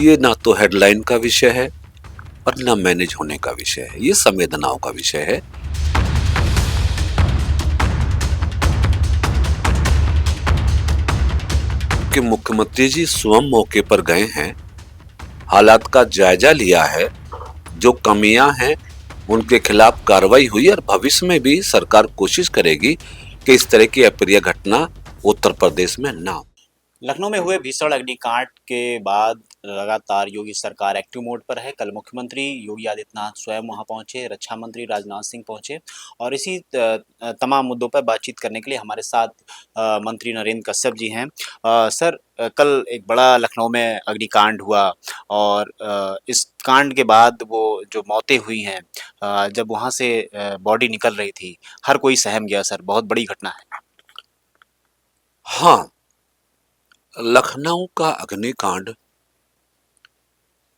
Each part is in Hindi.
ये ना तो हेडलाइन का विषय है और ना मैनेज होने का विषय है, ये संवेदनाओं का विषय है। कि मुख्यमंत्री जी स्वयं मौके पर गए हैं, हालात का जायजा लिया है, जो कमियां हैं उनके खिलाफ कार्रवाई हुई और भविष्य में भी सरकार कोशिश करेगी कि इस तरह की अप्रिय घटना उत्तर प्रदेश में ना हो। लखनऊ में हुए भीषण अग्निकांड के बाद लगातार योगी सरकार एक्टिव मोड पर है। कल मुख्यमंत्री योगी आदित्यनाथ स्वयं वहां पहुंचे, रक्षा मंत्री राजनाथ सिंह पहुंचे और इसी तमाम मुद्दों पर बातचीत करने के लिए हमारे साथ मंत्री नरेंद्र कश्यप जी हैं। सर, कल एक बड़ा लखनऊ में अग्निकांड हुआ और इस कांड के बाद वो जो मौतें हुई हैं, जब वहां से बॉडी निकल रही थी, हर कोई सहम गया। सर, बहुत बड़ी घटना है। हाँ, लखनऊ का अग्निकांड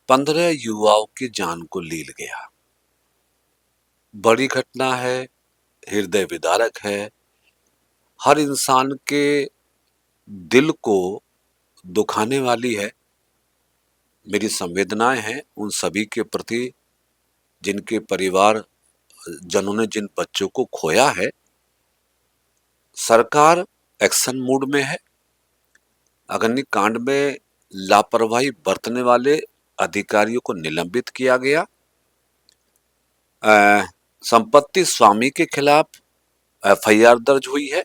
15 युवाओं की जान को लील गया। बड़ी घटना है, हृदय विदारक है, हर इंसान के दिल को दुखाने वाली है। मेरी संवेदनाएं हैं उन सभी के प्रति जिनके परिवार जनों ने जिन बच्चों को खोया है। सरकार एक्शन मूड में है। अग्निकांड में लापरवाही बरतने वाले अधिकारियों को निलंबित किया गया। संपत्ति स्वामी के खिलाफ एफआईआर दर्ज हुई है।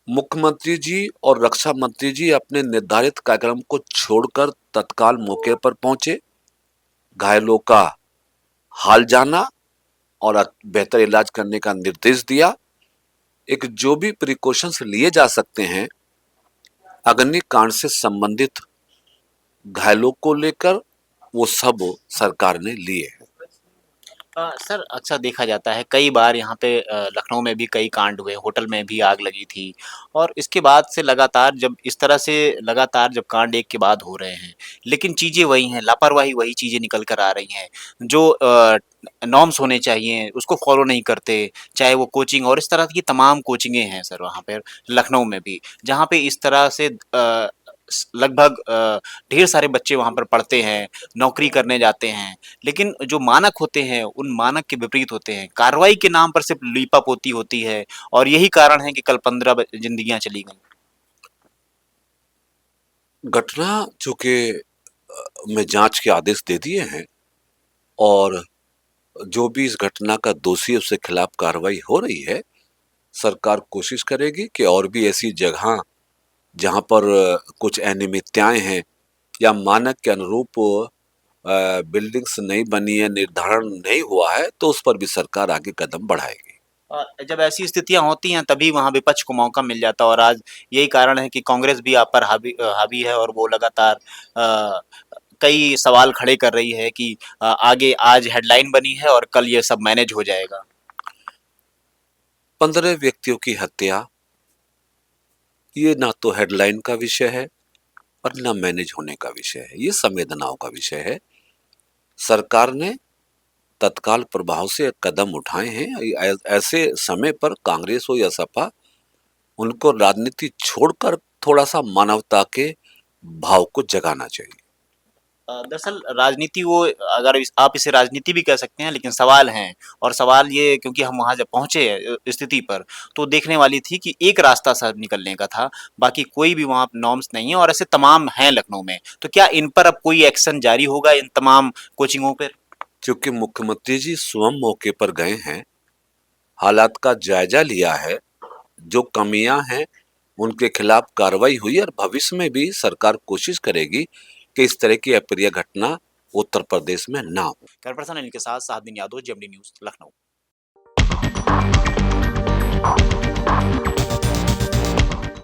मुख्यमंत्री जी और रक्षा मंत्री जी अपने निर्धारित कार्यक्रम को छोड़कर तत्काल मौके पर पहुंचे, घायलों का हाल जाना और बेहतर इलाज करने का निर्देश दिया। एक जो भी प्रिकॉशंस लिए जा सकते हैं अग्निकांड से संबंधित घायलों को लेकर, वो सब सरकार ने लिए हैं। सर, अक्सर देखा जाता है कई बार यहाँ पे लखनऊ में भी कई कांड हुए, होटल में भी आग लगी थी और इसके बाद से लगातार जब इस तरह से लगातार जब कांड एक के बाद हो रहे हैं, लेकिन चीज़ें वही हैं, लापरवाही वही चीज़ें निकल कर आ रही हैं। जो नॉर्म्स होने चाहिए उसको फॉलो नहीं करते, चाहे वो कोचिंग और इस तरह की तमाम कोचिंगें हैं सर वहाँ पे लखनऊ में भी, जहाँ पे इस तरह से लगभग ढेर सारे बच्चे वहाँ पर पढ़ते हैं, नौकरी करने जाते हैं, लेकिन जो मानक होते हैं उन मानक के विपरीत होते हैं। कार्रवाई के नाम पर सिर्फ लीपापोती होती है और यही कारण है कि कल 15 जिंदगियां चली गईं। घटना चूंकि में जांच के आदेश दे दिए हैं और जो भी इस घटना का दोषी है उसके खिलाफ कार्रवाई हो रही है। सरकार कोशिश करेगी कि और भी ऐसी जगह जहां पर कुछ अनियमितताएं हैं या मानक के अनुरूप बिल्डिंग्स नहीं बनी है, निर्धारण नहीं हुआ है, तो उस पर भी सरकार आगे कदम बढ़ाएगी। जब ऐसी स्थितियां होती हैं तभी वहां विपक्ष को मौका मिल जाता है और आज यही कारण है कि कांग्रेस भी आप पर हावी है और वो लगातार अ, कई सवाल खड़े कर रही है कि आगे आज हेडलाइन बनी है और कल ये सब मैनेज हो जाएगा। 15 व्यक्तियों की हत्या, ये ना तो हेडलाइन का विषय है और ना मैनेज होने का विषय है, ये संवेदनाओं का विषय है। सरकार ने तत्काल प्रभाव से कदम उठाए हैं। ऐसे समय पर कांग्रेस हो या सपा, उनको राजनीति छोड़कर थोड़ा सा मानवता के भाव को जगाना चाहिए। दरअसल राजनीति वो, अगर आप इसे राजनीति भी कह सकते हैं, लेकिन सवाल हैं और सवाल ये, क्योंकि हम वहाँ जब पहुँचे स्थिति पर तो देखने वाली थी कि एक रास्ता सर निकलने का था, बाकी कोई भी वहाँ नॉर्म्स नहीं है और ऐसे तमाम हैं लखनऊ में। तो क्या इन पर अब कोई एक्शन जारी होगा इन तमाम कोचिंगों पर? क्योंकि मुख्यमंत्री जी स्वयं मौके पर गए हैं, हालात का जायजा लिया है, जो कमियां हैं उनके खिलाफ कार्रवाई हुई और भविष्य में भी सरकार कोशिश करेगी कि इस तरह की अप्रिय घटना उत्तर प्रदेश में ना हो। कैमरा पर्सन अनिल के साथ साहब यादव, जेएमडी न्यूज लखनऊ।